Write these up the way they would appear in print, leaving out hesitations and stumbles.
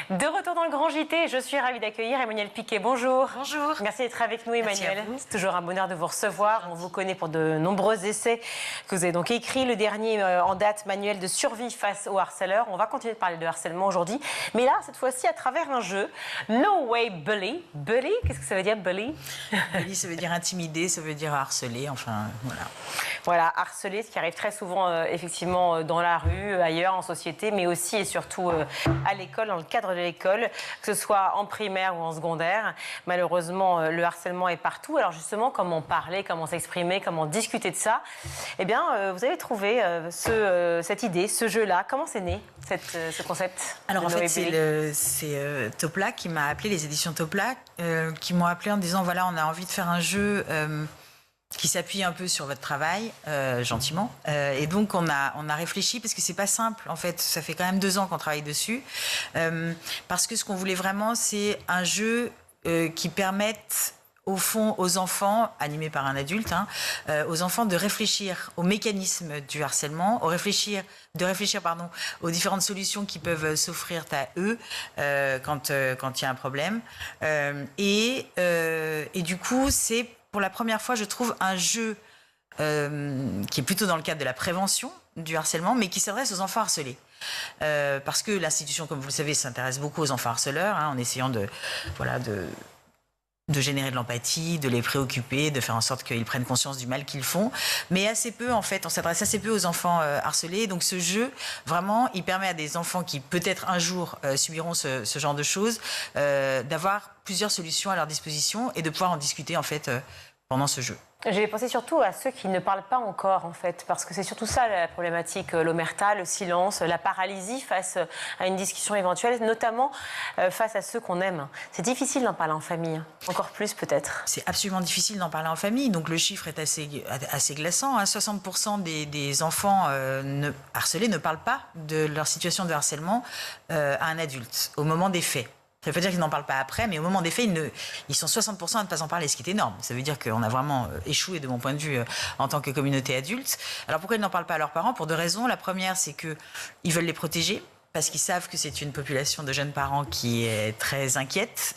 De retour dans le Grand JT, je suis ravie d'accueillir Emmanuel Piquet. Bonjour. Bonjour. Merci d'être avec nous, Emmanuel. C'est toujours un bonheur de vous recevoir. On vous connaît pour de nombreux essais que vous avez donc écrits. Le dernier en date, manuel de survie face aux harceleurs. On va continuer de parler de harcèlement aujourd'hui. Mais là, cette fois-ci, à travers un jeu. No Way Bully. Bully, qu'est-ce que ça veut dire, bully? Bully, ça veut dire intimider, ça veut dire harceler, enfin, voilà. Voilà, harceler, ce qui arrive très souvent, effectivement, dans la rue, ailleurs, en société, mais aussi et surtout à l'école, dans le cadre de l'école, que ce soit en primaire ou en secondaire. Malheureusement, le harcèlement est partout. Alors justement, comment parler, comment s'exprimer, comment discuter de ça? Eh bien, vous avez trouvé cette idée, ce jeu-là. Comment c'est né, ce concept? Alors en fait, c'est Topla qui m'a appelé, les éditions Topla, qui m'ont appelé en disant, voilà, on a envie de faire un jeu... qui s'appuie un peu sur votre travail, gentiment. Et donc, on a réfléchi, parce que c'est pas simple, en fait. Ça fait quand même 2 ans qu'on travaille dessus. Parce que ce qu'on voulait vraiment, c'est un jeu qui permette, au fond, aux enfants, animés par un adulte, aux enfants de réfléchir aux mécanismes du harcèlement, de réfléchir aux différentes solutions qui peuvent s'offrir à eux quand il y a un problème. Et du coup, c'est pour la première fois, je trouve, un jeu qui est plutôt dans le cadre de la prévention du harcèlement, mais qui s'adresse aux enfants harcelés. Parce que l'institution, comme vous le savez, s'intéresse beaucoup aux enfants harceleurs, en essayant de générer de l'empathie, de les préoccuper, de faire en sorte qu'ils prennent conscience du mal qu'ils font. Mais assez peu, en fait, on s'adresse assez peu aux enfants harcelés. Donc ce jeu, vraiment, il permet à des enfants qui, peut-être un jour, subiront ce genre de choses, d'avoir plusieurs solutions à leur disposition et de pouvoir en discuter, en fait, pendant ce jeu. J'ai pensé surtout à ceux qui ne parlent pas encore, en fait, parce que c'est surtout ça la problématique, l'omerta, le silence, la paralysie face à une discussion éventuelle, notamment face à ceux qu'on aime. C'est difficile d'en parler en famille, encore plus peut-être. C'est absolument difficile d'en parler en famille, donc le chiffre est assez glaçant. 60% des enfants harcelés ne parlent pas de leur situation de harcèlement à un adulte, au moment des faits. Ça ne veut pas dire qu'ils n'en parlent pas après, mais au moment des faits, ils sont 60% à ne pas en parler, ce qui est énorme. Ça veut dire qu'on a vraiment échoué, de mon point de vue, en tant que communauté adulte. Alors pourquoi ils n'en parlent pas à leurs parents? Pour 2 raisons. La première, c'est qu'ils veulent les protéger, parce qu'ils savent que c'est une population de jeunes parents qui est très inquiète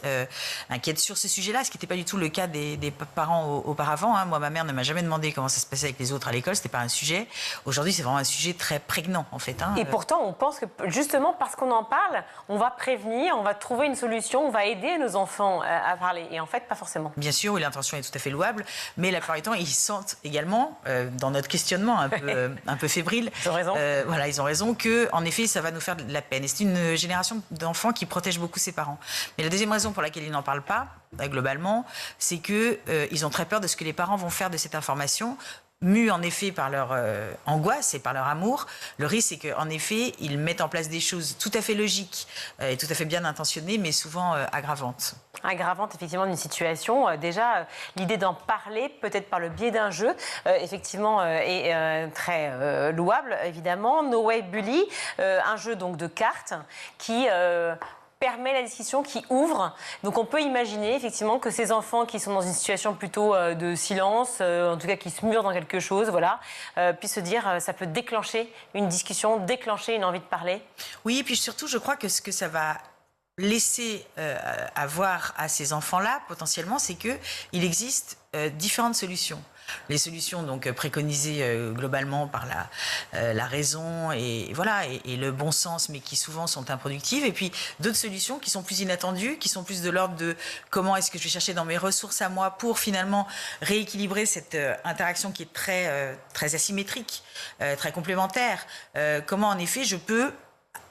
sur ce sujet-là, ce qui n'était pas du tout le cas des parents auparavant. Moi, ma mère ne m'a jamais demandé comment ça se passait avec les autres à l'école, c'était pas un sujet. Aujourd'hui, c'est vraiment un sujet très prégnant, en fait. Et pourtant, on pense que justement parce qu'on en parle, on va prévenir, on va trouver une solution, on va aider nos enfants à parler. Et en fait, pas forcément. Bien sûr, oui, l'intention est tout à fait louable, mais la plupart du temps, ils sentent également, dans notre questionnement un peu fébrile, ils ont raison. Voilà, ils ont raison, que en effet, ça va nous faire de la peine. Et c'est une génération d'enfants qui protège beaucoup ses parents. Mais la deuxième raison pour laquelle ils n'en parlent pas, globalement, c'est qu'ils ont très peur de ce que les parents vont faire de cette information. Mus en effet par leur angoisse et par leur amour, le risque c'est qu'en effet, ils mettent en place des choses tout à fait logiques et tout à fait bien intentionnées, mais souvent aggravantes. Aggravante effectivement d'une situation. Déjà, l'idée d'en parler, peut-être par le biais d'un jeu, effectivement, est très louable, évidemment. No Way Bully, un jeu donc de cartes qui... permet la discussion, qui ouvre. Donc on peut imaginer effectivement que ces enfants qui sont dans une situation plutôt de silence, en tout cas qui se murent dans quelque chose, voilà, puissent se dire ça peut déclencher une discussion, déclencher une envie de parler. Oui, et puis surtout je crois que ce que ça va laisser avoir à ces enfants-là, potentiellement, c'est qu'il existe différentes solutions. Les solutions donc préconisées globalement par la raison et voilà et le bon sens, mais qui souvent sont improductives, et puis d'autres solutions qui sont plus inattendues, qui sont plus de l'ordre de comment est-ce que je vais chercher dans mes ressources à moi pour finalement rééquilibrer cette interaction qui est très asymétrique, très complémentaire. Comment en effet je peux,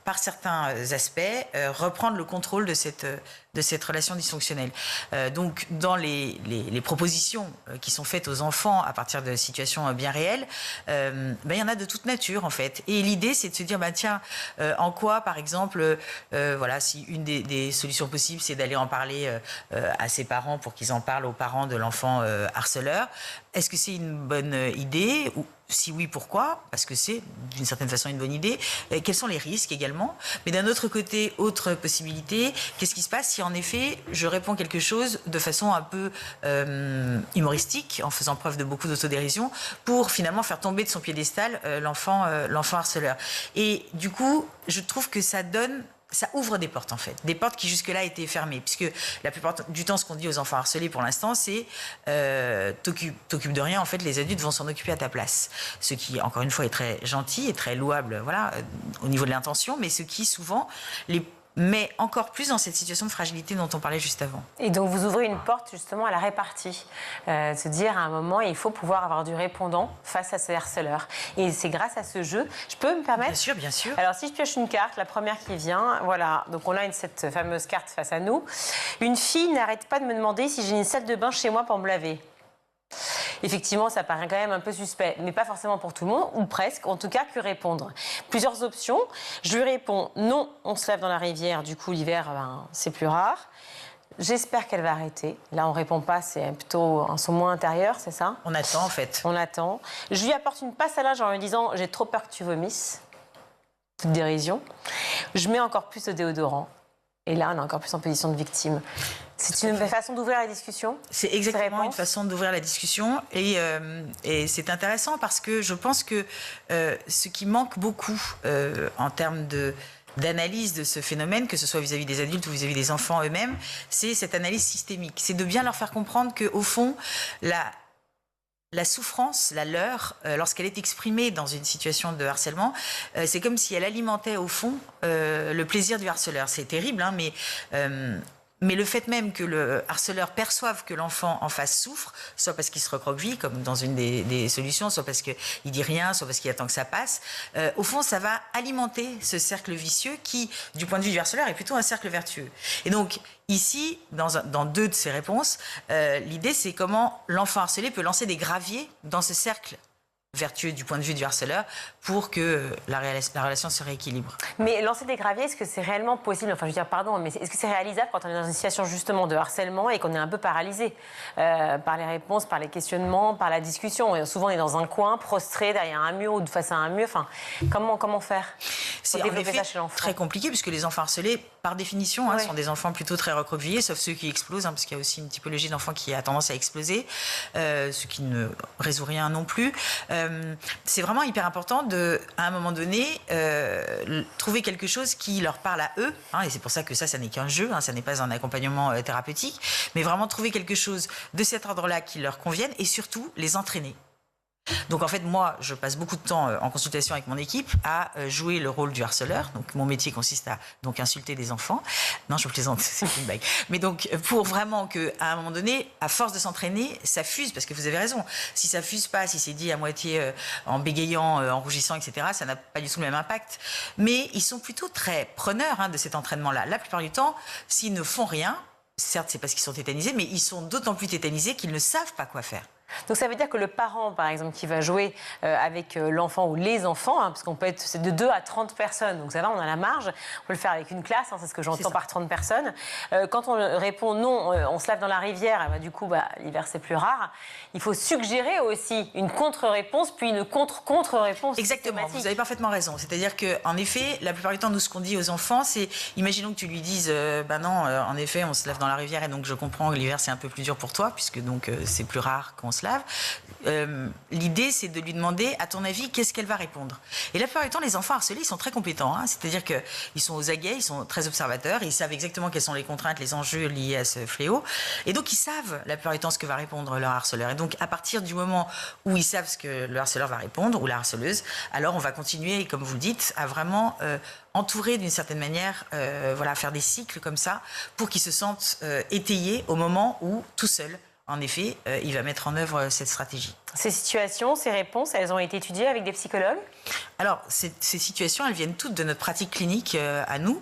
par certains aspects, reprendre le contrôle de cette relation dysfonctionnelle. Donc, dans les propositions qui sont faites aux enfants à partir de situations bien réelles, il y en a de toute nature, en fait. Et l'idée, c'est de se dire, tiens, en quoi, par exemple, voilà, si une des solutions possibles, c'est d'aller en parler à ses parents pour qu'ils en parlent aux parents de l'enfant harceleur, est-ce que c'est une bonne idée ou si oui, pourquoi? Parce que c'est d'une certaine façon une bonne idée. Quels sont les risques également? Mais d'un autre côté, autre possibilité, qu'est-ce qui se passe si en effet je réponds quelque chose de façon un peu humoristique, en faisant preuve de beaucoup d'autodérision, pour finalement faire tomber de son piédestal l'enfant harceleur. Et du coup, je trouve que ça donne ça ouvre des portes en fait, des portes qui jusque-là étaient fermées, puisque la plupart du temps, ce qu'on dit aux enfants harcelés pour l'instant, c'est t'occupes de rien, en fait, les adultes vont s'en occuper à ta place. Ce qui, encore une fois, est très gentil et très louable, voilà, au niveau de l'intention, mais ce qui souvent les met encore plus dans cette situation de fragilité dont on parlait juste avant. Et donc vous ouvrez une porte justement à la répartie, se dire à un moment il faut pouvoir avoir du répondant face à ces harceleurs. Et c'est grâce à ce jeu, je peux me permettre? Bien sûr, bien sûr. Alors si je pioche une carte, la première qui vient, voilà, donc on a cette fameuse carte face à nous. Une fille n'arrête pas de me demander si j'ai une salle de bain chez moi pour me laver. Effectivement, ça paraît quand même un peu suspect, mais pas forcément pour tout le monde, ou presque, en tout cas, que répondre. Plusieurs options. Je lui réponds, non, on se lave dans la rivière, du coup, l'hiver, c'est plus rare. J'espère qu'elle va arrêter. Là, on ne répond pas, c'est plutôt un son moins intérieur, c'est ça? On attend, en fait. On attend. Je lui apporte une passe à linge en lui disant, j'ai trop peur que tu vomisses. Toute dérision. Je mets encore plus de déodorant. Et là, on est encore plus en position de victime. C'est une façon d'ouvrir la discussion? C'est exactement une façon d'ouvrir la discussion. Et c'est intéressant parce que je pense que ce qui manque beaucoup en termes d'analyse de ce phénomène, que ce soit vis-à-vis des adultes ou vis-à-vis des enfants eux-mêmes, c'est cette analyse systémique. C'est de bien leur faire comprendre qu'au fond, la souffrance, la leur, lorsqu'elle est exprimée dans une situation de harcèlement, c'est comme si elle alimentait au fond le plaisir du harceleur. C'est terrible, hein, mais le fait même que le harceleur perçoive que l'enfant en face souffre, soit parce qu'il se recroqueville, comme dans une des solutions, soit parce qu'il dit rien, soit parce qu'il attend que ça passe, au fond, ça va alimenter ce cercle vicieux qui, du point de vue du harceleur, est plutôt un cercle vertueux. Et donc, ici, dans deux de ces réponses, l'idée, c'est comment l'enfant harcelé peut lancer des graviers dans ce cercle vertueux du point de vue du harceleur pour que la relation se rééquilibre. Mais lancer des graviers, est-ce que c'est réellement possible? Enfin, je veux dire, pardon, mais est-ce que c'est réalisable quand on est dans une situation justement de harcèlement et qu'on est un peu paralysé par les réponses, par les questionnements, par la discussion? Et souvent, on est dans un coin, prostré derrière un mur ou face à un mur. Enfin, comment faire? C'est en effet très compliqué puisque les enfants harcelés, par définition, sont des enfants plutôt très recroquevillés, sauf ceux qui explosent, parce qu'il y a aussi une typologie d'enfants qui a tendance à exploser, ce qui ne résout rien non plus. C'est vraiment hyper important à un moment donné, trouver quelque chose qui leur parle à eux, et c'est pour ça que ça n'est qu'un jeu, ça n'est pas un accompagnement thérapeutique, mais vraiment trouver quelque chose de cet ordre-là qui leur convienne et surtout les entraîner. Donc en fait, moi, je passe beaucoup de temps en consultation avec mon équipe à jouer le rôle du harceleur. Donc mon métier consiste à insulter des enfants. Non, je plaisante, c'est une blague. Mais donc pour vraiment qu'à un moment donné, à force de s'entraîner, ça fuse, parce que vous avez raison. Si ça fuse pas, si c'est dit à moitié en bégayant, en rougissant, etc., ça n'a pas du tout le même impact. Mais ils sont plutôt très preneurs de cet entraînement-là. La plupart du temps, s'ils ne font rien, certes, c'est parce qu'ils sont tétanisés, mais ils sont d'autant plus tétanisés qu'ils ne savent pas quoi faire. Donc ça veut dire que le parent, par exemple, qui va jouer avec l'enfant ou les enfants, parce qu'on peut être c'est de 2 à 30 personnes, donc ça va, on a la marge, on peut le faire avec une classe, c'est ce que j'entends par 30 personnes. Quand on répond non, on se lave dans la rivière, du coup, l'hiver c'est plus rare, il faut suggérer aussi une contre-réponse, puis une contre-contre-réponse. Exactement, vous avez parfaitement raison. C'est-à-dire qu'en effet, la plupart du temps, nous, ce qu'on dit aux enfants, c'est, imaginons que tu lui dises, non, en effet, on se lave dans la rivière, et donc je comprends que l'hiver c'est un peu plus dur pour toi, puisque donc c'est plus rare qu'on se lave. L'idée, c'est de lui demander, à ton avis, qu'est-ce qu'elle va répondre? Et la plupart du temps, les enfants harcelés, ils sont très compétents. C'est-à-dire qu'ils sont aux aguets, ils sont très observateurs, ils savent exactement quelles sont les contraintes, les enjeux liés à ce fléau. Et donc, ils savent la plupart du temps ce que va répondre leur harceleur. Et donc, à partir du moment où ils savent ce que le harceleur va répondre, ou la harceleuse, alors on va continuer, comme vous le dites, à vraiment entourer d'une certaine manière, faire des cycles comme ça, pour qu'ils se sentent étayés au moment où, tout seul, en effet, il va mettre en œuvre cette stratégie. Ces situations, ces réponses, elles ont été étudiées avec des psychologues? Alors, ces situations, elles viennent toutes de notre pratique clinique à nous.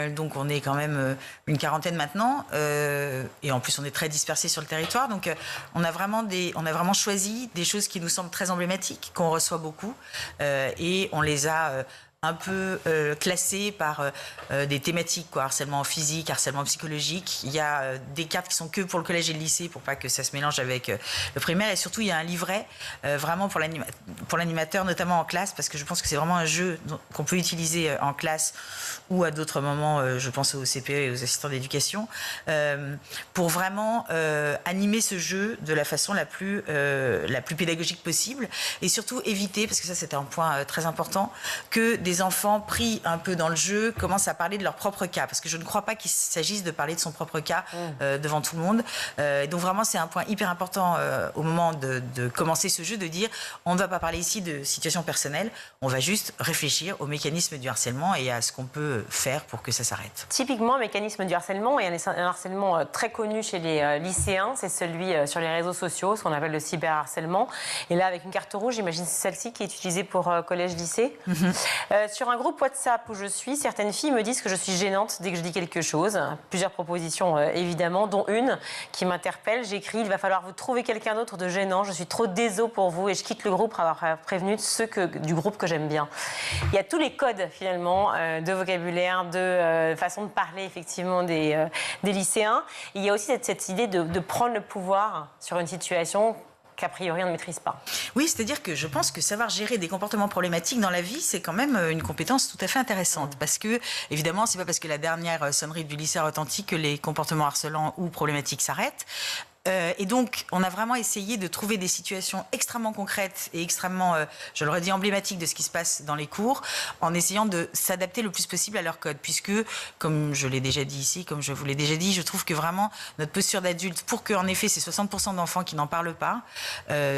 Donc, on est quand même une quarantaine maintenant. Et en plus, on est très dispersés sur le territoire. Donc, on a vraiment choisi des choses qui nous semblent très emblématiques, qu'on reçoit beaucoup. Et on les a un peu classés par des thématiques, harcèlement physique, harcèlement psychologique. Il y a des cartes qui sont que pour le collège et le lycée, pour pas que ça se mélange avec le primaire. Et surtout, il y a un livret vraiment pour l'animateur, notamment en classe, parce que je pense que c'est vraiment un jeu qu'on peut utiliser en classe ou à d'autres moments, je pense aux CPE et aux assistants d'éducation, pour vraiment animer ce jeu de la façon la plus pédagogique possible, et surtout éviter, parce que ça c'était un point très important, que des les enfants, pris un peu dans le jeu, commencent à parler de leur propre cas. Parce que je ne crois pas qu'il s'agisse de parler de son propre cas devant tout le monde. Donc vraiment, c'est un point hyper important au moment de commencer ce jeu, de dire on ne va pas parler ici de situation personnelle, on va juste réfléchir au mécanisme du harcèlement et à ce qu'on peut faire pour que ça s'arrête. Typiquement, le mécanisme du harcèlement est un harcèlement très connu chez les lycéens, c'est celui sur les réseaux sociaux, ce qu'on appelle le cyberharcèlement. Et là, avec une carte rouge, j'imagine c'est celle-ci qui est utilisée pour collège-lycée. Sur un groupe WhatsApp où je suis, certaines filles me disent que je suis gênante dès que je dis quelque chose. Plusieurs propositions, évidemment, dont une qui m'interpelle. J'écris, il va falloir vous trouver quelqu'un d'autre de gênant. Je suis trop désolée pour vous et je quitte le groupe pour avoir prévenu ceux du groupe que j'aime bien. Il y a tous les codes, finalement, de vocabulaire, de façon de parler, effectivement, des lycéens. Et il y a aussi cette idée de prendre le pouvoir sur une situation qu'a priori on ne maîtrise pas. Oui, c'est-à-dire que je pense que savoir gérer des comportements problématiques dans la vie, c'est quand même une compétence tout à fait intéressante. Parce que, évidemment, c'est pas parce que la dernière sonnerie du lycée retentit que les comportements harcelants ou problématiques s'arrêtent. Et donc, on a vraiment essayé de trouver des situations extrêmement concrètes et extrêmement, je le redis, emblématiques de ce qui se passe dans les cours, en essayant de s'adapter le plus possible à leur code. Puisque, comme je l'ai déjà dit ici, comme je vous l'ai déjà dit, je trouve que vraiment notre posture d'adulte, pour qu'en effet ces 60% d'enfants qui n'en parlent pas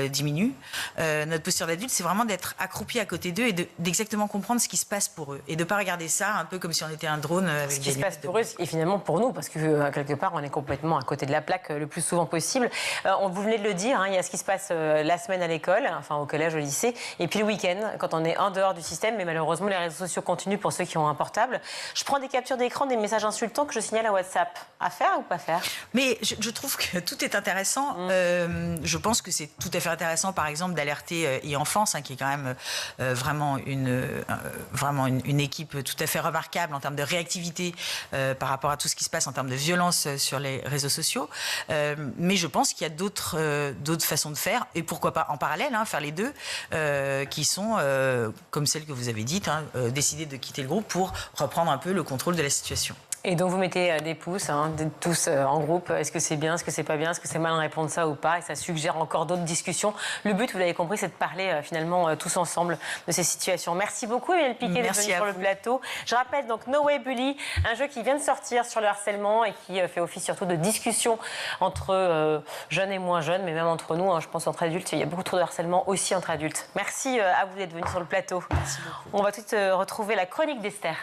diminuent, notre posture d'adulte, c'est vraiment d'être accroupi à côté d'eux et d'exactement comprendre ce qui se passe pour eux. Et de ne pas regarder ça un peu comme si on était un drone avec ce qui se passe pour eux et finalement pour nous, parce que quelque part, on est complètement à côté de la plaque le plus souvent possible. Vous venez de le dire, il y a ce qui se passe la semaine à l'école, enfin au collège, au lycée, et puis le week-end, quand on est en dehors du système, mais malheureusement les réseaux sociaux continuent pour ceux qui ont un portable. Je prends des captures d'écran, des messages insultants que je signale à WhatsApp. À faire ou pas faire? Mais je trouve que tout est intéressant. Je pense que c'est tout à fait intéressant, par exemple, d'alerter e-enfance, qui est quand même vraiment une équipe tout à fait remarquable en termes de réactivité par rapport à tout ce qui se passe en termes de violence sur les réseaux sociaux. Mais je pense qu'il y a d'autres façons de faire, et pourquoi pas en parallèle, faire les deux, qui sont, comme celle que vous avez dite, décider de quitter le groupe pour reprendre un peu le contrôle de la situation. Et donc vous mettez des pouces, tous en groupe. Est-ce que c'est bien, est-ce que c'est pas bien, est-ce que c'est mal de répondre ça ou pas? Et ça suggère encore d'autres discussions. Le but, vous l'avez compris, c'est de parler finalement tous ensemble de ces situations. Merci beaucoup, Emmanuelle Piquet, d'être venue sur le plateau. Je rappelle donc No Way Bully, un jeu qui vient de sortir sur le harcèlement et qui fait office surtout de discussion entre jeunes et moins jeunes, mais même entre nous, je pense entre adultes. Il y a beaucoup trop de harcèlement aussi entre adultes. Merci à vous d'être venus sur le plateau. Merci beaucoup. On va tout de suite retrouver la chronique d'Esther.